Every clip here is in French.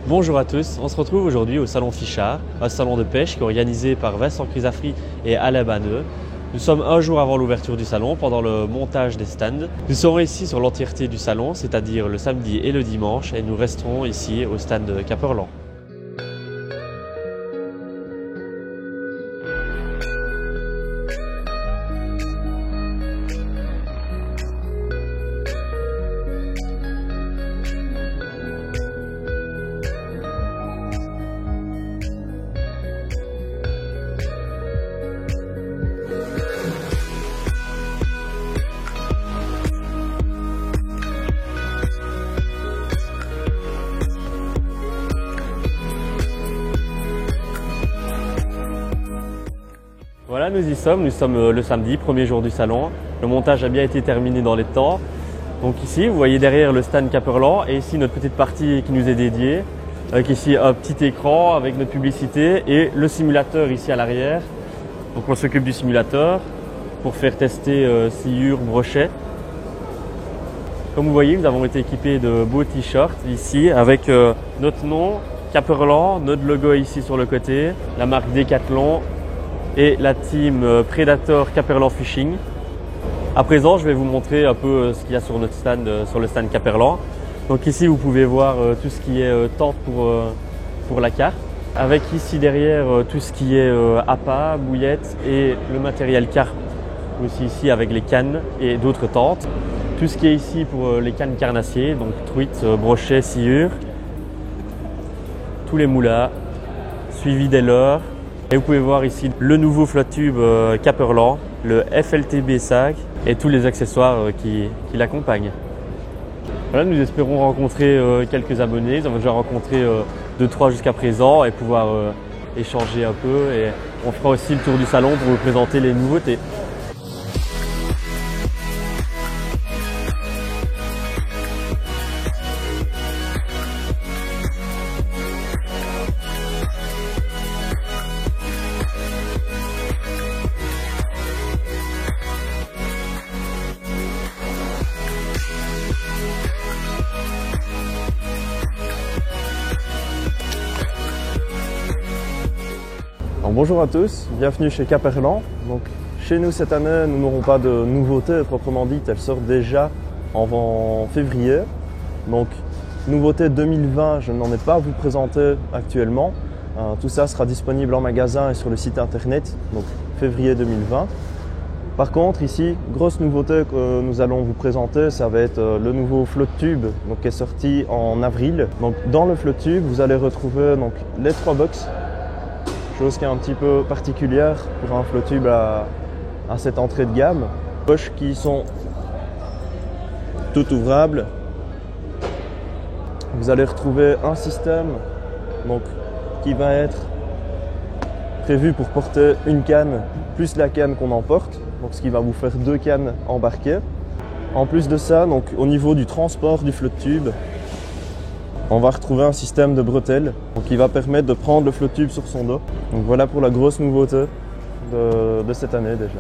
Bonjour à tous, on se retrouve aujourd'hui au Salon Fichard, un salon de pêche qui est organisé par Vincent Crisafri et Alain Banneux. Nous sommes un jour avant l'ouverture du salon, pendant le montage des stands. Nous serons ici sur l'entièreté du salon, c'est-à-dire le samedi et le dimanche, et nous resterons ici au stand de Caperlan. Voilà, nous sommes le samedi, premier jour du salon. Le montage a bien été terminé dans les temps. Donc ici, vous voyez derrière le stand Caperlan et ici notre petite partie qui nous est dédiée. Avec ici un petit écran avec notre publicité et le simulateur ici à l'arrière. Donc on s'occupe du simulateur pour faire tester sciure, brochet. Comme vous voyez, nous avons été équipés de beaux t-shirts ici avec notre nom, Caperlan, notre logo ici sur le côté, la marque Decathlon et la team Predator Caperlan Fishing. À présent, je vais vous montrer un peu ce qu'il y a sur notre stand, sur le stand Caperlan. Donc ici, vous pouvez voir tout ce qui est tente pour la carte. Avec ici derrière tout ce qui est appât, bouillette et le matériel carpe. Aussi ici avec les cannes et d'autres tentes. Tout ce qui est ici pour les cannes carnassiers, donc truites, brochets, sciures. Tous les moulins, suivi des leurres. Et vous pouvez voir ici le nouveau flotte-tube Caperlan, le FLTB5 et tous les accessoires qui l'accompagnent. Voilà, nous espérons rencontrer quelques abonnés. Nous avons déjà rencontré 2-3 jusqu'à présent et pouvoir échanger un peu. Et on fera aussi le tour du salon pour vous présenter les nouveautés. Bonjour à tous, bienvenue chez Caperlan. Donc, chez nous cette année, nous n'aurons pas de nouveautés proprement dites, elles sortent déjà en février. Donc, nouveauté 2020, je n'en ai pas à vous présenter actuellement. Tout ça sera disponible en magasin et sur le site internet, donc février 2020. Par contre, ici, grosse nouveauté que nous allons vous présenter, ça va être le nouveau flotte-tube qui est sorti en avril. Donc, dans le flotte-tube, vous allez retrouver donc, les 3 box. Chose qui est un petit peu particulière pour un flotte-tube à cette entrée de gamme. Poches qui sont toutes ouvrables. Vous allez retrouver un système qui va être prévu pour porter une canne plus la canne qu'on emporte, donc ce qui va vous faire 2 cannes embarquées. En plus de ça, donc, au niveau du transport du flotte-tube, on va retrouver un système de bretelles qui va permettre de prendre le flotte-tube sur son dos. Donc voilà pour la grosse nouveauté de cette année déjà.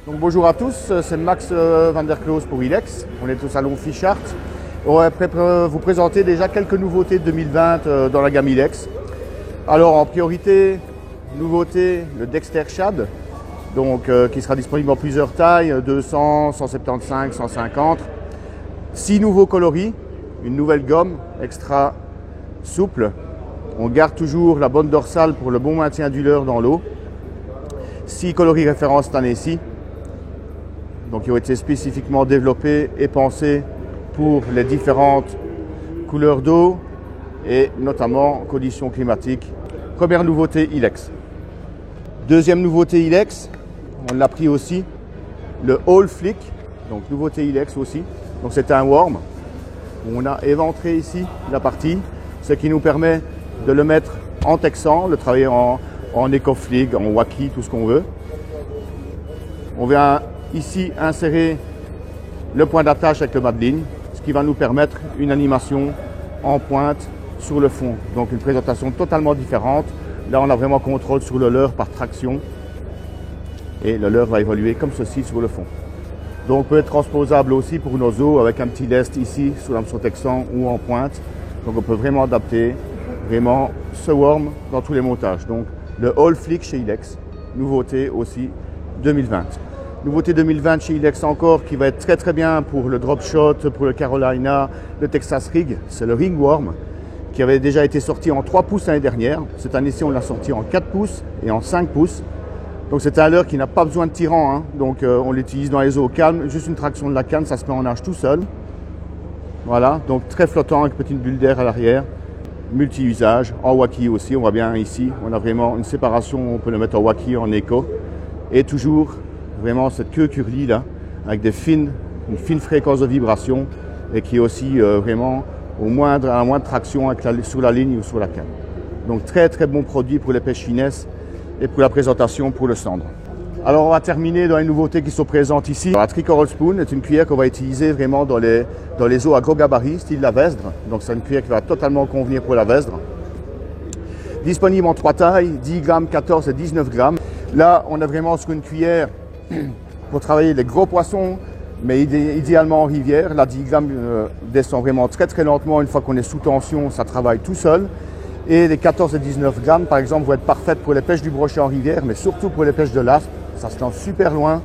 Donc bonjour à tous, c'est Max van der Kloos pour Ilex. On est au salon Fichard. On va vous présenter déjà quelques nouveautés de 2020 dans la gamme Ilex. Alors en priorité, nouveauté, le Dexter Shad, donc, qui sera disponible en plusieurs tailles, 200, 175, 150. 6 nouveaux coloris, une nouvelle gomme extra souple. On garde toujours la bonne dorsale pour le bon maintien du leurre dans l'eau. 6 coloris référence cette année-ci. Donc, ils ont été spécifiquement développés et pensés pour les différentes couleurs d'eau et notamment conditions climatiques. Première nouveauté Ilex. Deuxième nouveauté Ilex, on l'a pris aussi, le All Flick. Donc nouveauté Ilex aussi. Donc c'est un worm. On a éventré ici la partie, ce qui nous permet de le mettre en texan, le travailler en EcoFlig, en wacky, tout ce qu'on veut. On vient ici insérer le point d'attache avec le bas de ligne, ce qui va nous permettre une animation en pointe sur le fond. Donc une présentation totalement différente. Là, on a vraiment contrôle sur le leurre par traction. Et le leurre va évoluer comme ceci sur le fond. Donc peut être transposable aussi pour nos os avec un petit lest ici sur l'hameçon texan ou en pointe. Donc on peut vraiment adapter vraiment ce worm dans tous les montages. Donc le All Flick chez Ilex, nouveauté aussi 2020. Nouveauté 2020 chez Ilex encore qui va être très très bien pour le drop shot, pour le Carolina, le Texas Rig, c'est le Ringworm qui avait déjà été sorti en 3 pouces l'année dernière. Cette année-ci on l'a sorti en 4 pouces et en 5 pouces. Donc c'est un leurre qui n'a pas besoin de tirant, hein. Donc on l'utilise dans les eaux calmes, juste une traction de la canne, ça se met en nage tout seul. Voilà, donc très flottant avec petite bulle d'air à l'arrière, multi-usage, en wacky aussi, on voit bien ici, on a vraiment une séparation, on peut le mettre en wacky, en éco, et toujours vraiment cette queue curly là, avec une fine fréquence de vibration, et qui est aussi vraiment à la moindre traction sur la ligne ou sur la canne. Donc très très bon produit pour les pêches finesses et pour la présentation pour le cendre. Alors on va terminer dans les nouveautés qui sont présentes ici. La Tricoral Spoon est une cuillère qu'on va utiliser vraiment dans les eaux à gros gabarit, style la Vesdre. Donc c'est une cuillère qui va totalement convenir pour la Vesdre. Disponible en 3 tailles, 10 grammes, 14 et 19 grammes. Là on est vraiment sur une cuillère pour travailler les gros poissons, mais idéalement en rivière. La 10 grammes descend vraiment très très lentement. Une fois qu'on est sous tension, ça travaille tout seul. Et les 14 et 19 grammes, par exemple, vont être parfaites pour les pêches du brochet en rivière, mais surtout pour les pêches de l'aspe. Ça se lance super loin.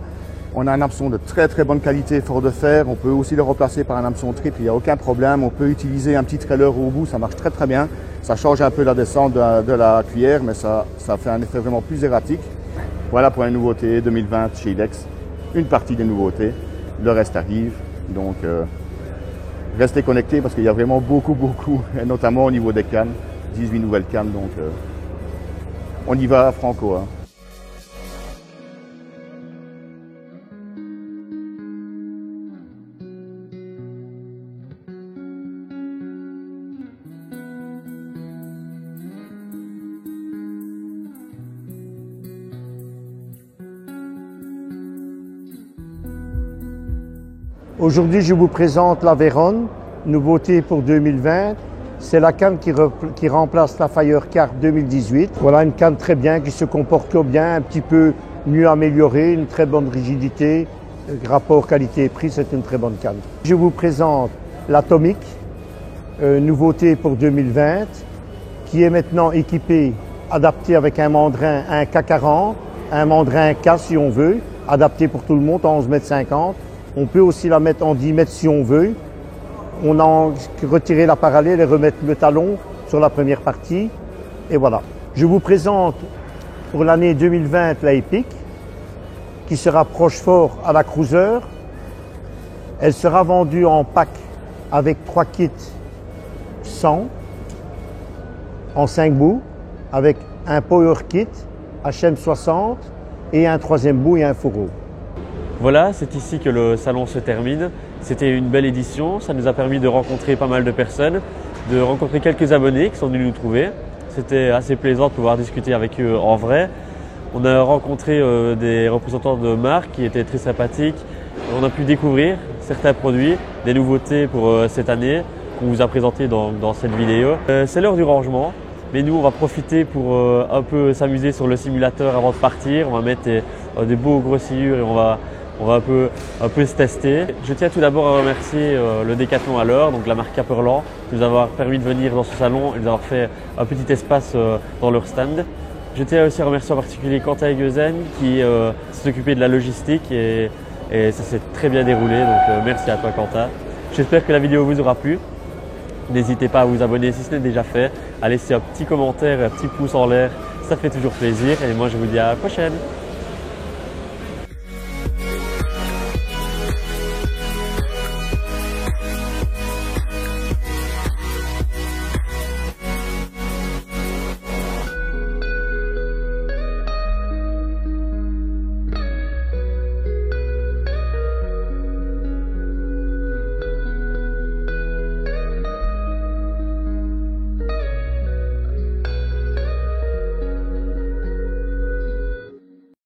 On a un hameçon de très très bonne qualité, fort de fer. On peut aussi le remplacer par un hameçon triple, il n'y a aucun problème. On peut utiliser un petit trailer au bout, ça marche très très bien. Ça change un peu la descente de la cuillère, mais ça fait un effet vraiment plus erratique. Voilà pour les nouveautés 2020 chez Ilex. Une partie des nouveautés, le reste arrive. Donc restez connectés parce qu'il y a vraiment beaucoup, et notamment au niveau des cannes. 18 nouvelles cannes, donc on y va franco. Hein. Aujourd'hui, je vous présente la Veyron, nouveauté pour 2020. C'est la canne qui remplace la Firecarp 2018. Voilà une canne très bien, qui se comporte bien, un petit peu mieux améliorée, une très bonne rigidité. Rapport qualité-prix, c'est une très bonne canne. Je vous présente l'Atomic, nouveauté pour 2020, qui est maintenant équipée, adaptée avec un mandrin, un K40, un mandrin K si on veut, adapté pour tout le monde en 11,50 m. On peut aussi la mettre en 10 mètres si on veut. On a retiré la parallèle et remettre le talon sur la première partie. Et voilà. Je vous présente pour l'année 2020 la Epic, qui se rapproche fort à la Cruiser. Elle sera vendue en pack avec 3 kits 100 en 5 bouts, avec un Power Kit HM60 et un 3e bout et un fourreau. Voilà, c'est ici que le salon se termine. C'était une belle édition, ça nous a permis de rencontrer pas mal de personnes, de rencontrer quelques abonnés qui sont venus nous trouver. C'était assez plaisant de pouvoir discuter avec eux en vrai. On a rencontré des représentants de marques qui étaient très sympathiques. On a pu découvrir certains produits, des nouveautés pour cette année qu'on vous a présenté dans cette vidéo. C'est l'heure du rangement, mais nous on va profiter pour un peu s'amuser sur le simulateur avant de partir. On va mettre des beaux gros sciures et on va un peu se tester. Je tiens tout d'abord à remercier le Décathlon à l'heure, donc la marque Caperlan, de nous avoir permis de venir dans ce salon et de nous avoir fait un petit espace dans leur stand. Je tiens aussi à remercier en particulier Quentin Eguesen qui s'est occupé de la logistique et ça s'est très bien déroulé, donc merci à toi Quentin. J'espère que la vidéo vous aura plu. N'hésitez pas à vous abonner si ce n'est déjà fait, à laisser un petit commentaire et un petit pouce en l'air, ça fait toujours plaisir et moi je vous dis à la prochaine.